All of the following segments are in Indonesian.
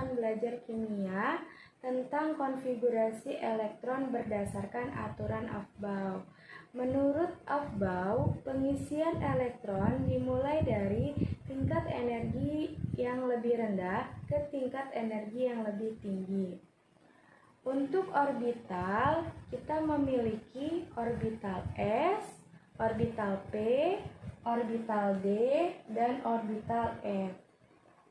akan belajar kimia tentang konfigurasi elektron berdasarkan aturan Aufbau. Menurut Aufbau, pengisian elektron dimulai dari tingkat energi yang lebih rendah ke tingkat energi yang lebih tinggi. Untuk orbital, kita memiliki orbital S, orbital P, orbital D, dan orbital F.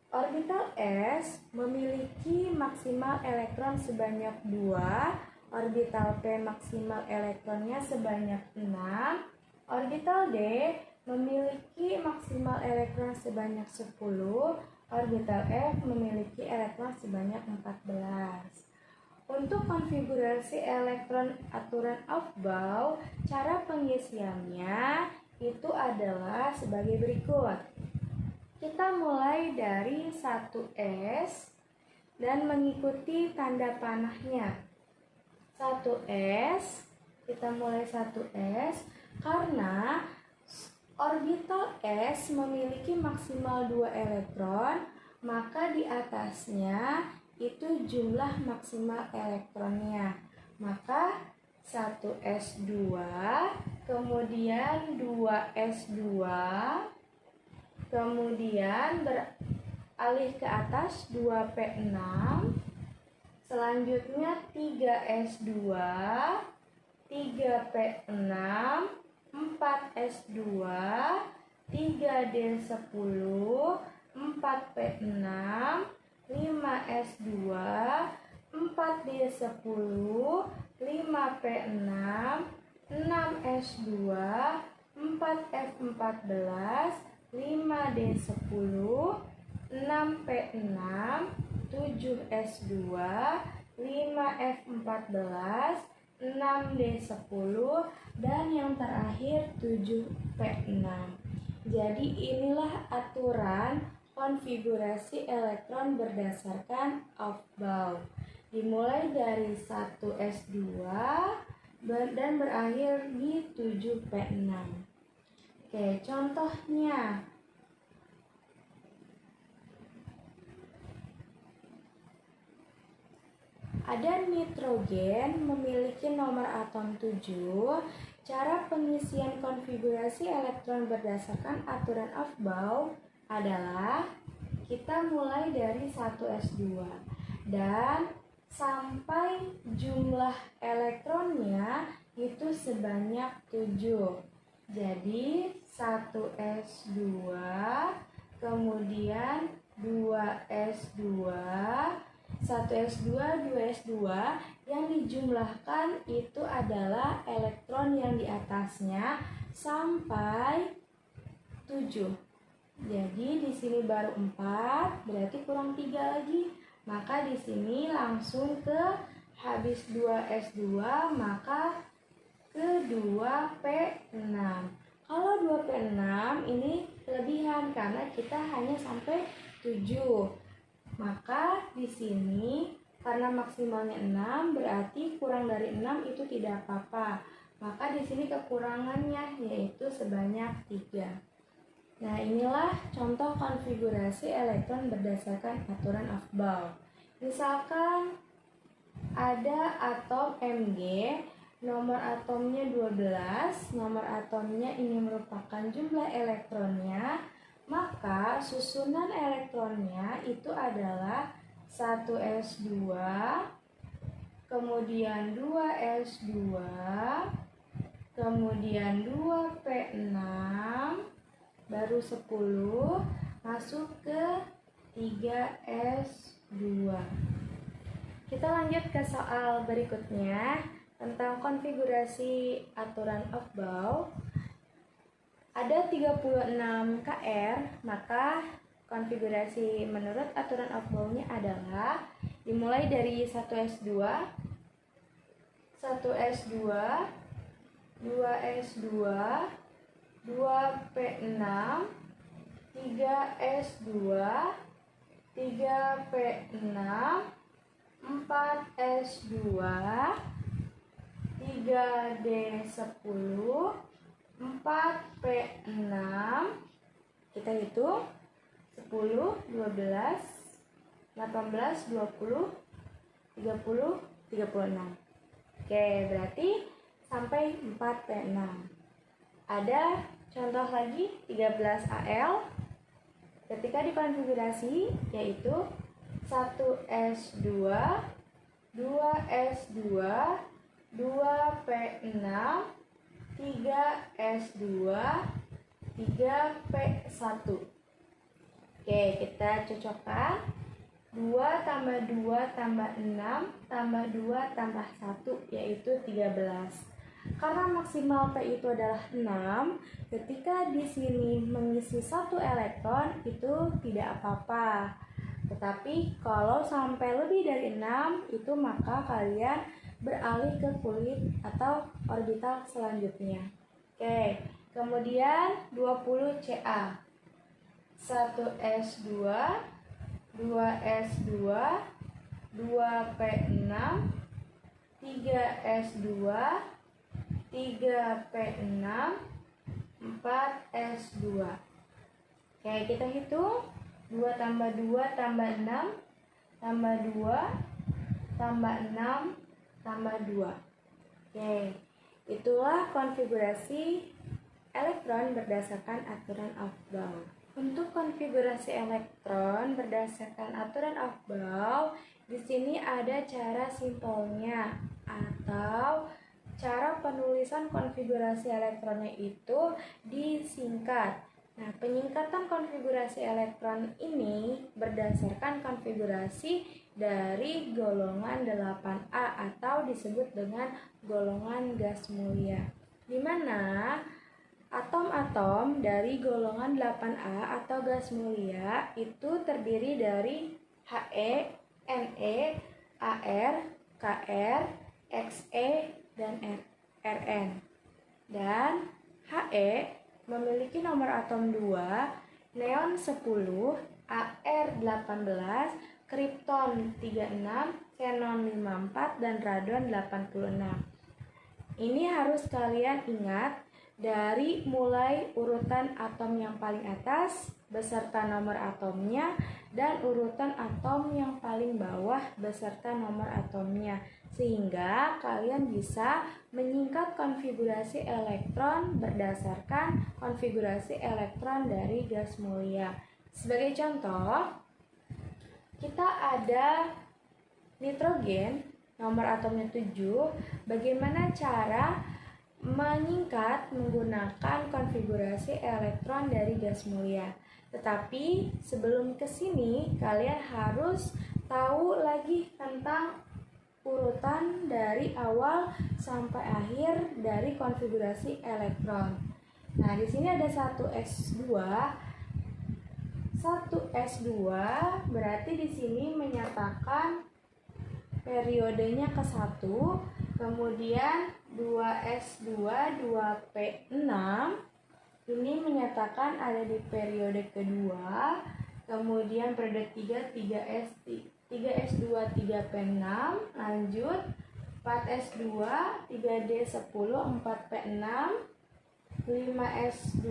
Orbital S memiliki maksimal elektron sebanyak 2, orbital P maksimal elektronnya sebanyak 6, orbital D memiliki maksimal elektron sebanyak 10, orbital F memiliki elektron sebanyak 14. Untuk konfigurasi elektron aturan Aufbau, cara pengisiannya itu adalah sebagai berikut. Kita mulai dari 1S dan mengikuti tanda panahnya. 1S, kita mulai 1S karena orbital S memiliki maksimal 2 elektron, maka di atasnya itu jumlah maksimal elektronnya. Maka 1S2, kemudian 2S2, kemudian beralih ke atas 2P6, selanjutnya 3S2, 3P6, 4S2, 3D10, 4P6, 5S2, 4D10, 5P6, 6S2, 4F14, 5D10, 6P6, 7S2, 5F14, 6D10, dan yang terakhir 7P6. Jadi inilah aturan konfigurasi elektron berdasarkan Aufbau. Dimulai dari 1S2 dan berakhir di 7P6. Oke, contohnya. Ada nitrogen memiliki nomor atom 7. Cara pengisian konfigurasi elektron berdasarkan aturan Aufbau adalah kita mulai dari 1S2 dan sampai jumlah elektronnya itu sebanyak 7. Jadi 1S2, kemudian 2S2, 1S2, 2S2, yang dijumlahkan itu adalah elektron yang di atasnya sampai 7. Jadi di sini baru 4, berarti kurang 3 lagi. Maka di sini langsung ke habis 2S2, maka ke 2P6. Kalau 2P6 ini kelebihan karena kita hanya sampai 7. Maka di sini karena maksimalnya 6 berarti kurang dari 6 itu tidak apa-apa. Maka di sini kekurangannya yaitu sebanyak 3. Nah, inilah contoh konfigurasi elektron berdasarkan aturan Aufbau. Misalkan ada atom Mg, nomor atomnya 12, nomor atomnya ini merupakan jumlah elektronnya, maka susunan elektronnya itu adalah 1S2, kemudian 2S2, kemudian 2P6, baru 10, masuk ke 3S2. Kita lanjut ke soal berikutnya tentang konfigurasi aturan Aufbau. Ada 36 KR, maka konfigurasi menurut aturan Aufbau-nya adalah dimulai dari 1S2, 1S2, 2S2, 2P6, 3S2, 3P6, 4S2, 3D10, 4P6, kita hitung 10, 12, 18, 20, 30, 36. Oke, berarti sampai 4P6. Ada contoh lagi 13AL. Ketika dikonfigurasi yaitu 1S2, 2S2, 2P6, 3S2, 3P1. Oke, kita cocokkan 2 tambah 2 tambah 6 tambah 2 tambah 1 yaitu 13. Karena maksimal P itu adalah 6, ketika di sini mengisi 1 elektron itu tidak apa-apa. Tetapi kalau sampai lebih dari 6 itu maka kalian beralih ke kulit atau orbital selanjutnya. Oke, kemudian 20Ca. 1S2, 2S2, 2P6, 3S2, 3P6, 4S2. Oke, kita hitung 2 tambah 2 tambah 6 tambah 2 tambah 6 tambah 2. Oke, itulah konfigurasi elektron berdasarkan aturan Aufbau. Untuk konfigurasi elektron berdasarkan aturan Aufbau, di sini ada cara simpelnya atau cara penulisan konfigurasi elektronnya itu disingkat. Nah, penyingkatan konfigurasi elektron ini berdasarkan konfigurasi dari golongan 8A atau disebut dengan golongan gas mulia. Di mana atom-atom dari golongan 8A atau gas mulia itu terdiri dari He, Ne, Ar, Kr, Xe, dan Rn. Dan He memiliki nomor atom 2, neon 10, Ar 18, kripton 36, xenon 54, dan radon 86. Ini harus kalian ingat dari mulai urutan atom yang paling atas beserta nomor atomnya dan urutan atom yang paling bawah beserta nomor atomnya, sehingga kalian bisa menyingkat konfigurasi elektron berdasarkan konfigurasi elektron dari gas mulia. Sebagai contoh, kita ada nitrogen, nomor atomnya 7. Bagaimana cara menyingkat menggunakan konfigurasi elektron dari gas mulia? Tetapi sebelum ke sini kalian harus tahu lagi tentang urutan dari awal sampai akhir dari konfigurasi elektron. Nah, di sini ada 1s2. 1s2 berarti di sini menyatakan periodenya ke 1, kemudian 2s2, 2p6 ini menyatakan ada di periode kedua, kemudian periode 3, 3s2, 3p6, lanjut 4s2, 3d10, 4p6, 5s2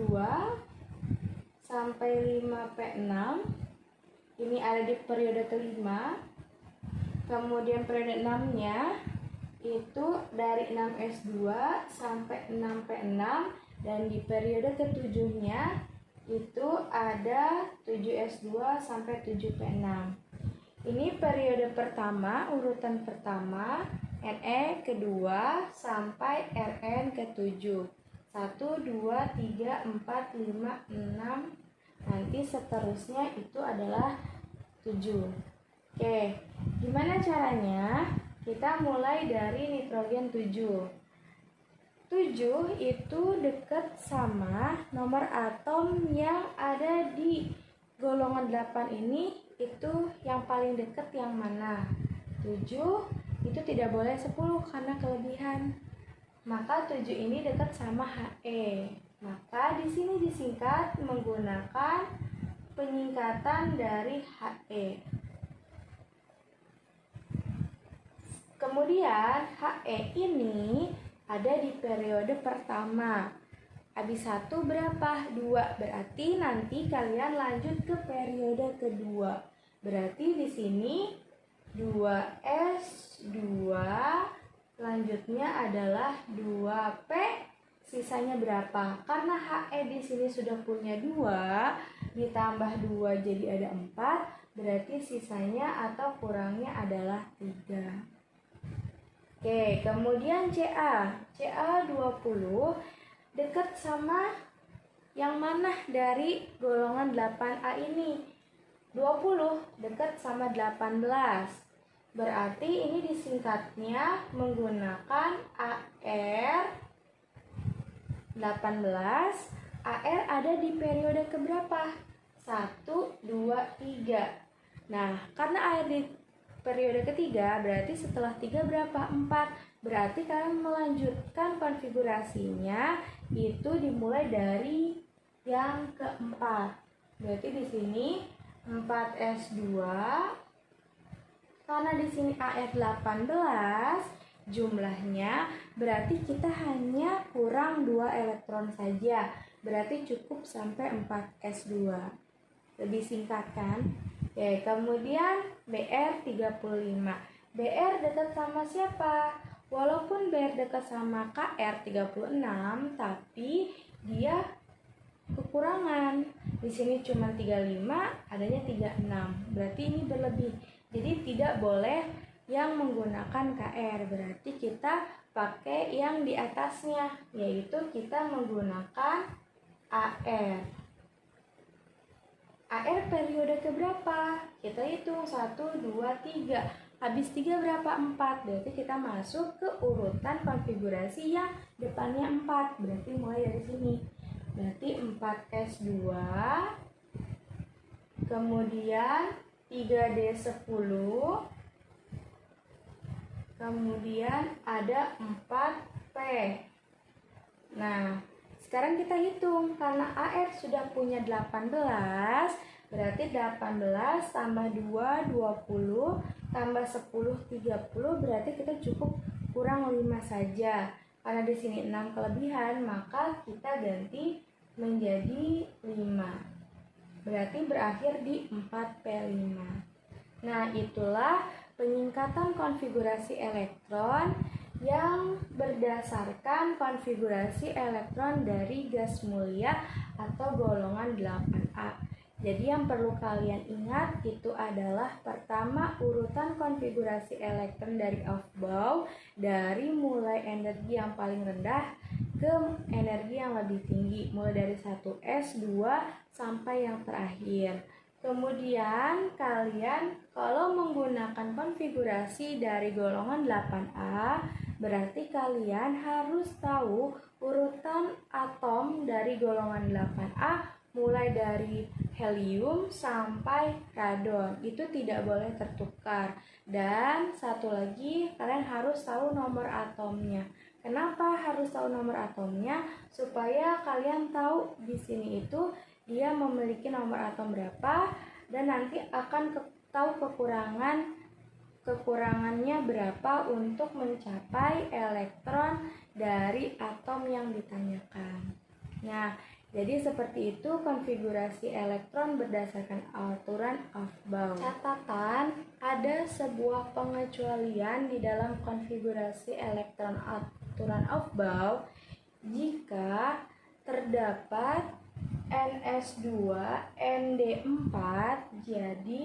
sampai 5p6 ini ada di periode kelima, kemudian periode 6 nya itu dari 6s2 sampai 6p6, dan di periode ketujuhnya itu ada 7s2 sampai 7p6. Ini periode pertama, urutan pertama, Ne kedua sampai Rn ke-7. 1, 2, 3, 4, 5, 6. Nanti seterusnya itu adalah 7. Oke, gimana caranya? Kita mulai dari nitrogen 7. 7 itu dekat sama nomor atom yang ada di golongan 8 ini, itu yang paling dekat yang mana? 7 itu tidak boleh 10 karena kelebihan. Maka 7 ini dekat sama He. Maka di sini disingkat menggunakan penyingkatan dari He. Kemudian He ini ada di periode pertama. Habis 1 berapa? 2. Berarti nanti kalian lanjut ke periode kedua. Berarti di sini 2S2, selanjutnya adalah 2P, sisanya berapa? Karena HE di sini sudah punya 2, ditambah 2 jadi ada 4, berarti sisanya atau kurangnya adalah 3. Oke, kemudian CA 20 dekat sama yang mana dari golongan 8A ini? 20 dekat sama 18. Berarti ini disingkatnya menggunakan AR 18. AR ada di periode keberapa? 1, 2, 3. Nah, karena AR di periode ketiga, berarti setelah 3 berapa? 4. Berarti kalian melanjutkan konfigurasinya itu dimulai dari yang keempat. Berarti di sini 4S2. Karena di sini AR 18 jumlahnya, berarti kita hanya kurang 2 elektron saja. Berarti cukup sampai 4S2. Lebih singkat kan? Oke, kemudian BR35. BR dekat sama siapa? Walaupun BR dekat sama KR36, tapi dia kekurangan. Di sini cuma 35, adanya 36. Berarti ini berlebih. Jadi tidak boleh yang menggunakan KR. Berarti kita pakai yang di atasnya, yaitu kita menggunakan AR. AR periode keberapa? Kita hitung 1, 2, 3. Habis 3 berapa? 4. Berarti kita masuk ke urutan konfigurasi yang depannya 4. Berarti mulai dari sini. Berarti 4S2. Kemudian 3D10. Kemudian ada 4P. Nah, sekarang kita hitung, karena AR sudah punya 18, berarti 18 tambah 2, 20, tambah 10, 30, berarti kita cukup kurang 5 saja. Karena di sini 6 kelebihan, maka kita ganti menjadi 5. Berarti berakhir di 4P5. Nah, itulah penyingkatan konfigurasi elektron yang berdasarkan konfigurasi elektron dari gas mulia atau golongan 8A. Jadi yang perlu kalian ingat itu adalah pertama urutan konfigurasi elektron dari Aufbau, dari mulai energi yang paling rendah ke energi yang lebih tinggi, mulai dari 1S, 2 sampai yang terakhir. Kemudian kalian kalau menggunakan konfigurasi dari golongan 8A, berarti kalian harus tahu urutan atom dari golongan 8A mulai dari helium sampai radon. Itu tidak boleh tertukar. Dan satu lagi, kalian harus tahu nomor atomnya. Kenapa harus tahu nomor atomnya? Supaya kalian tahu di sini itu dia memiliki nomor atom berapa, dan nanti akan tahu kekurangannya berapa untuk mencapai elektron dari atom yang ditanyakan. Nah, jadi seperti itu konfigurasi elektron berdasarkan aturan Aufbau. Catatan, ada sebuah pengecualian di dalam konfigurasi elektron aturan Aufbau jika terdapat NS2, ND4. Jadi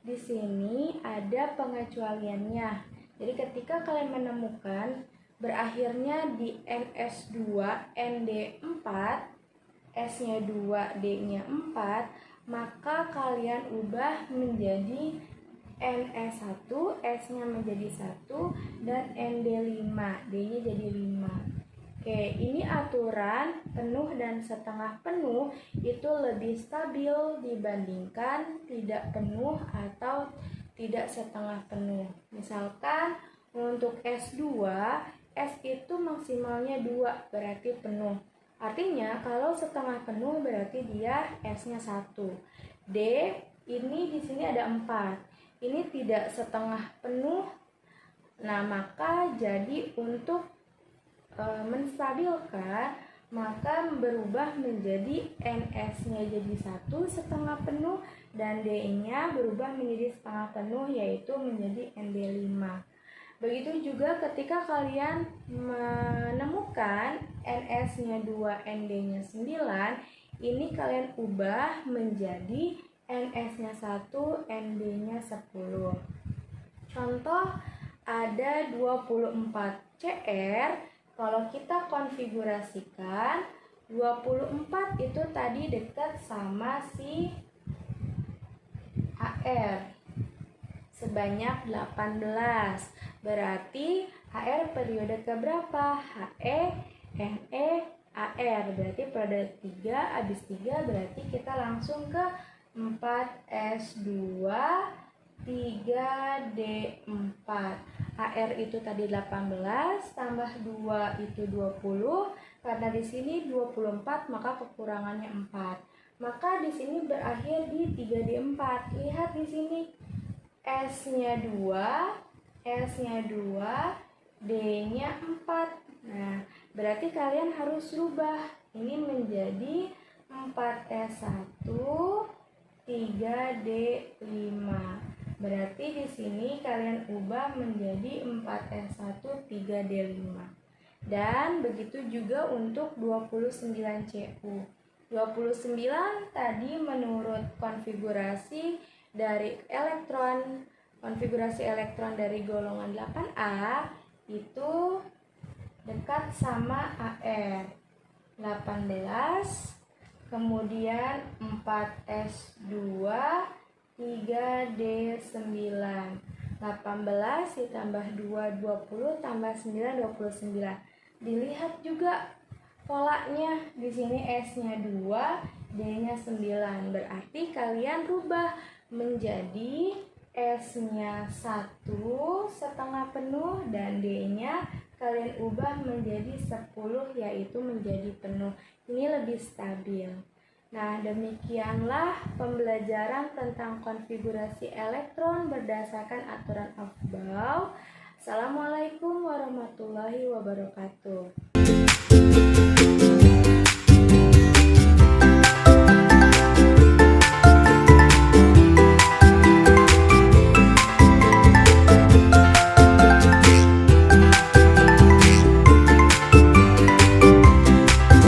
di sini ada pengecualiannya. Jadi ketika kalian menemukan berakhirnya di NS2, ND4, S-nya 2, D-nya 4, maka kalian ubah menjadi NS1, S-nya menjadi 1, dan ND5, D-nya jadi 5. Oke, ini aturan penuh dan setengah penuh itu lebih stabil dibandingkan tidak penuh atau tidak setengah penuh. Misalkan untuk S2, S itu maksimalnya 2, berarti penuh. Artinya kalau setengah penuh berarti dia S-nya 1. D ini di sini ada 4. Ini tidak setengah penuh. Nah, maka jadi untuk menstabilkan maka berubah menjadi NS-nya jadi 1/2 penuh dan D-nya berubah menjadi setengah penuh, yaitu menjadi ND5. Begitu juga ketika kalian menemukan NS-nya 2, ND-nya 9, ini kalian ubah menjadi NS-nya 1, ND-nya 10. Contoh, ada 24 CR. Kalau kita konfigurasikan 24 itu tadi dekat sama si AR sebanyak 18. Berarti AR periode keberapa? HE, NE, AR. Berarti periode 3, habis 3 berarti kita langsung ke 4S2 3D4. AR itu tadi 18 tambah 2 itu 20. Karena di sini 24 maka kekurangannya 4. Maka di sini berakhir di 3D4. Lihat di sini S-nya 2, S-nya 2, D-nya 4. Nah, berarti kalian harus rubah ini menjadi 4S1 3D5. Berarti di sini kalian ubah menjadi 4S1 3D5. Dan begitu juga untuk 29CU. 29 tadi menurut konfigurasi dari konfigurasi elektron dari golongan 8A itu dekat sama AR 18, kemudian 4S2 3D9. 18 ditambah 2 20 tambah 9 29. Dilihat juga polanya, di sini S-nya 2, D-nya 9. Berarti kalian rubah menjadi S-nya 1/2 penuh dan D-nya kalian ubah menjadi 10, yaitu menjadi penuh. Ini lebih stabil. Nah, demikianlah pembelajaran tentang konfigurasi elektron berdasarkan aturan Aufbau. Assalamualaikum warahmatullahi wabarakatuh.